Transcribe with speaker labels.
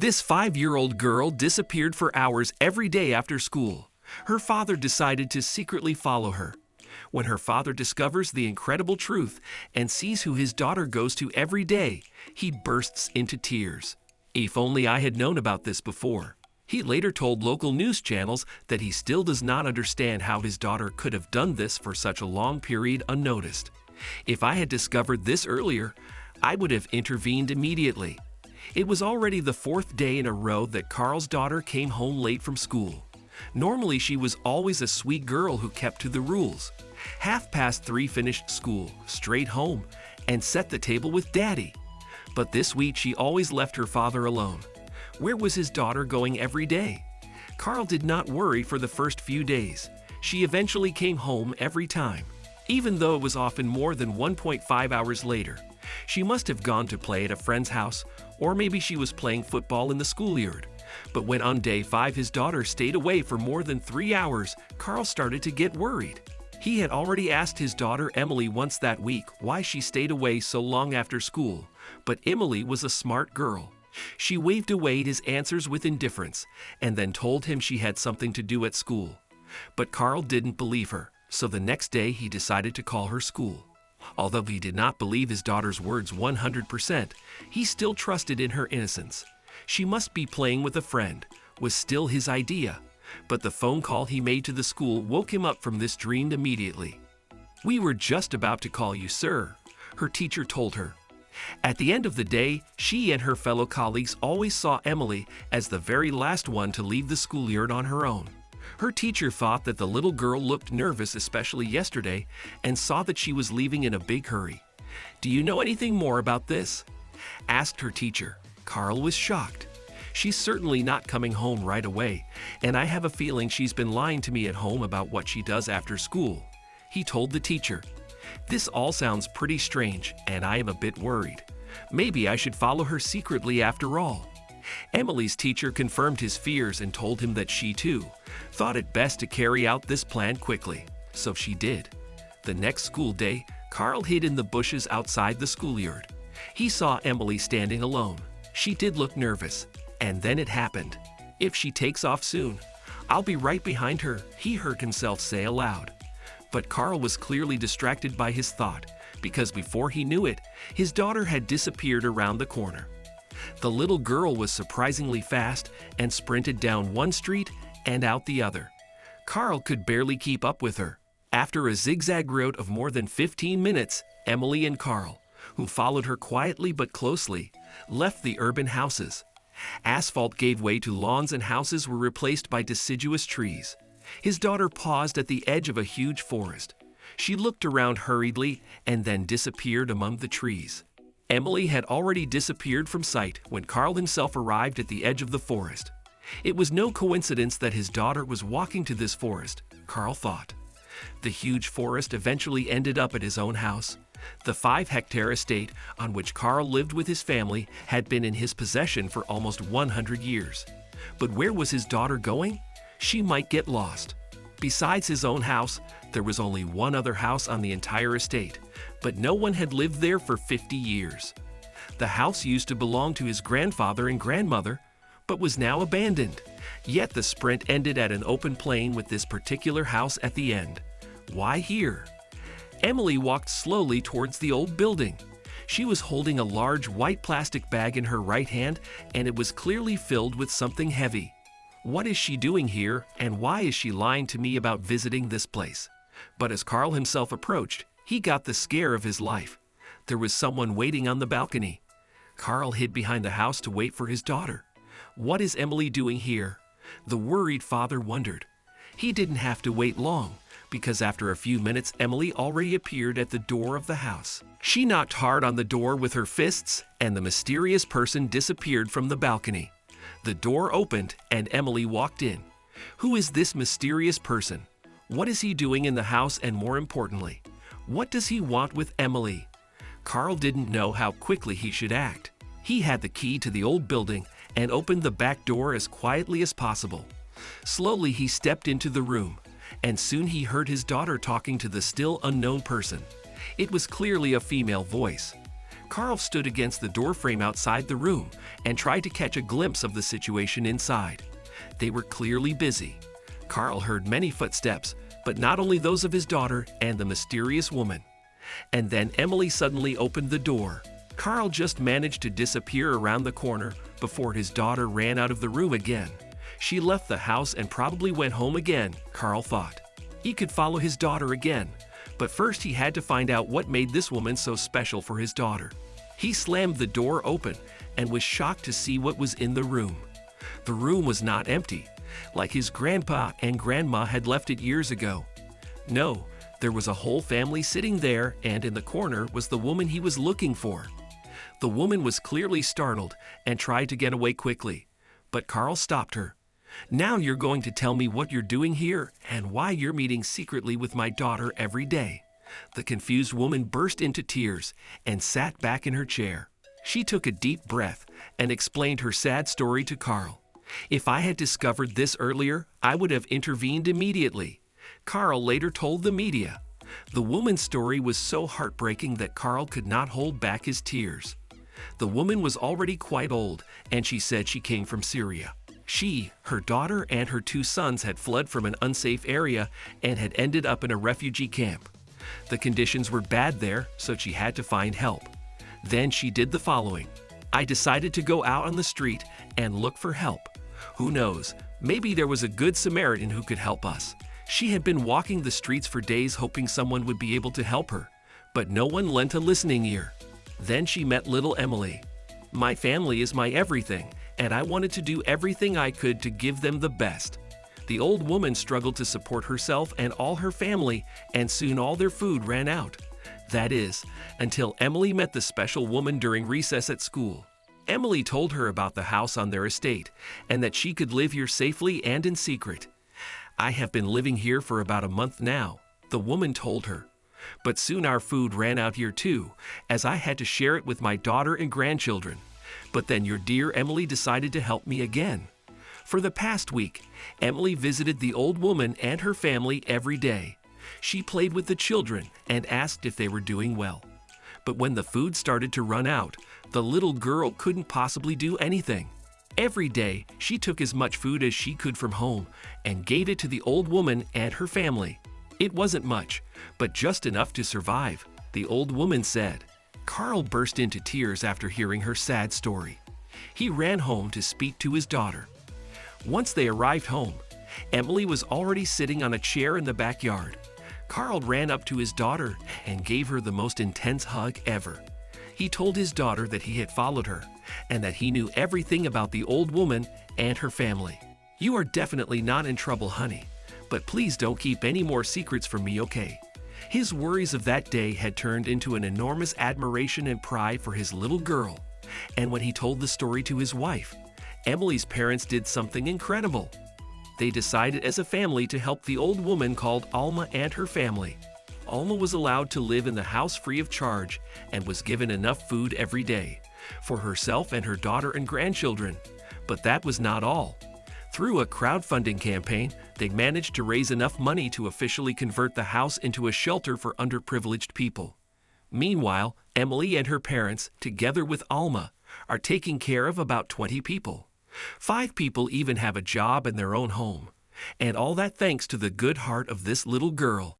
Speaker 1: This 5-year-old girl disappeared for hours every day after school. Her father decided to secretly follow her. When her father discovers the incredible truth and sees who his daughter goes to every day, he bursts into tears. If only I had known about this before. He later told local news channels that he still does not understand how his daughter could have done this for such a long period unnoticed. If I had discovered this earlier, I would have intervened immediately. It was already the 4th day in a row that Carl's daughter came home late from school. Normally, she was always a sweet girl who kept to the rules. 3:30 finished school, straight home, and set the table with Daddy. But this week she always left her father alone. Where was his daughter going every day? Carl did not worry for the first few days. She eventually came home every time, even though it was often more than 1.5 hours later. She must have gone to play at a friend's house, or maybe she was playing football in the schoolyard. But when on day 5 his daughter stayed away for more than 3 hours, Carl started to get worried. He had already asked his daughter Emily once that week why she stayed away so long after school, but Emily was a smart girl. She waved away his answers with indifference and then told him she had something to do at school. But Carl didn't believe her, so the next day he decided to call her school. Although he did not believe his daughter's words 100%, he still trusted in her innocence. She must be playing with a friend, was still his idea. But the phone call he made to the school woke him up from this dream immediately. "We were just about to call you, sir," her teacher told her. At the end of the day, she and her fellow colleagues always saw Emily as the very last one to leave the schoolyard on her own. Her teacher thought that the little girl looked nervous, especially yesterday, and saw that she was leaving in a big hurry. "Do you know anything more about this?" asked her teacher. Carl was shocked. "She's certainly not coming home right away, and I have a feeling she's been lying to me at home about what she does after school," he told the teacher. "This all sounds pretty strange, and I am a bit worried. Maybe I should follow her secretly after all." Emily's teacher confirmed his fears and told him that she, too, thought it best to carry out this plan quickly. So she did. The next school day, Carl hid in the bushes outside the schoolyard. He saw Emily standing alone. She did look nervous. And then it happened. "If she takes off soon, I'll be right behind her," he heard himself say aloud. But Carl was clearly distracted by his thought, because before he knew it, his daughter had disappeared around the corner. The little girl was surprisingly fast and sprinted down one street and out the other. Carl could barely keep up with her. After a zigzag route of more than 15 minutes, Emily and Carl, who followed her quietly but closely, left the urban houses. Asphalt gave way to lawns and houses were replaced by deciduous trees. His daughter paused at the edge of a huge forest. She looked around hurriedly and then disappeared among the trees. Emily had already disappeared from sight when Carl himself arrived at the edge of the forest. It was no coincidence that his daughter was walking to this forest, Carl thought. The huge forest eventually ended up at his own house. The 5-hectare estate on which Carl lived with his family had been in his possession for almost 100 years. But where was his daughter going? She might get lost. Besides his own house, there was only one other house on the entire estate, but no one had lived there for 50 years. The house used to belong to his grandfather and grandmother, but was now abandoned. Yet the sprint ended at an open plain with this particular house at the end. Why here? Emily walked slowly towards the old building. She was holding a large white plastic bag in her right hand, and it was clearly filled with something heavy. What is she doing here, and why is she lying to me about visiting this place? But as Carl himself approached, he got the scare of his life. There was someone waiting on the balcony. Carl hid behind the house to wait for his daughter. What is Emily doing here? The worried father wondered. He didn't have to wait long, because after a few minutes Emily already appeared at the door of the house. She knocked hard on the door with her fists, and the mysterious person disappeared from the balcony. The door opened, and Emily walked in. Who is this mysterious person? What is he doing in the house, and more importantly, what does he want with Emily? Carl didn't know how quickly he should act. He had the key to the old building and opened the back door as quietly as possible. Slowly he stepped into the room, and soon he heard his daughter talking to the still unknown person. It was clearly a female voice. Carl stood against the doorframe outside the room and tried to catch a glimpse of the situation inside. They were clearly busy. Carl heard many footsteps, but not only those of his daughter and the mysterious woman. And then Emily suddenly opened the door. Carl just managed to disappear around the corner before his daughter ran out of the room again. She left the house and probably went home again, Carl thought. He could follow his daughter again, but first he had to find out what made this woman so special for his daughter. He slammed the door open and was shocked to see what was in the room. The room was not empty, like his grandpa and grandma had left it years ago. No, there was a whole family sitting there, and in the corner was the woman he was looking for. The woman was clearly startled and tried to get away quickly, but Carl stopped her. "Now you're going to tell me what you're doing here and why you're meeting secretly with my daughter every day." The confused woman burst into tears and sat back in her chair. She took a deep breath and explained her sad story to Carl. "If I had discovered this earlier, I would have intervened immediately," Carl later told the media. The woman's story was so heartbreaking that Carl could not hold back his tears. The woman was already quite old, and she said she came from Syria. She, her daughter, and her 2 sons had fled from an unsafe area and had ended up in a refugee camp. The conditions were bad there, so she had to find help. Then she did the following. "I decided to go out on the street and look for help. Who knows, maybe there was a good Samaritan who could help us." She had been walking the streets for days hoping someone would be able to help her, but no one lent a listening ear. Then she met little Emily. "My family is my everything, and I wanted to do everything I could to give them the best." The old woman struggled to support herself and all her family, and soon all their food ran out. That is, until Emily met the special woman during recess at school. Emily told her about the house on their estate, and that she could live here safely and in secret. "I have been living here for about a month now," the woman told her. "But soon our food ran out here too, as I had to share it with my daughter and grandchildren. But then your dear Emily decided to help me again." For the past week, Emily visited the old woman and her family every day. She played with the children and asked if they were doing well. But when the food started to run out, the little girl couldn't possibly do anything. Every day, she took as much food as she could from home and gave it to the old woman and her family. It wasn't much, but just enough to survive, the old woman said. Carl burst into tears after hearing her sad story. He ran home to speak to his daughter. Once they arrived home, Emily was already sitting on a chair in the backyard. Carl ran up to his daughter and gave her the most intense hug ever. He told his daughter that he had followed her and that he knew everything about the old woman and her family. "You are definitely not in trouble, honey, but please don't keep any more secrets from me, okay?" His worries of that day had turned into an enormous admiration and pride for his little girl. And when he told the story to his wife, Emily's parents did something incredible. They decided as a family to help the old woman called Alma and her family. Alma was allowed to live in the house free of charge and was given enough food every day for herself and her daughter and grandchildren. But that was not all. Through a crowdfunding campaign, they managed to raise enough money to officially convert the house into a shelter for underprivileged people. Meanwhile, Emily and her parents, together with Alma, are taking care of about 20 people. 5 people even have a job in their own home. And all that thanks to the good heart of this little girl.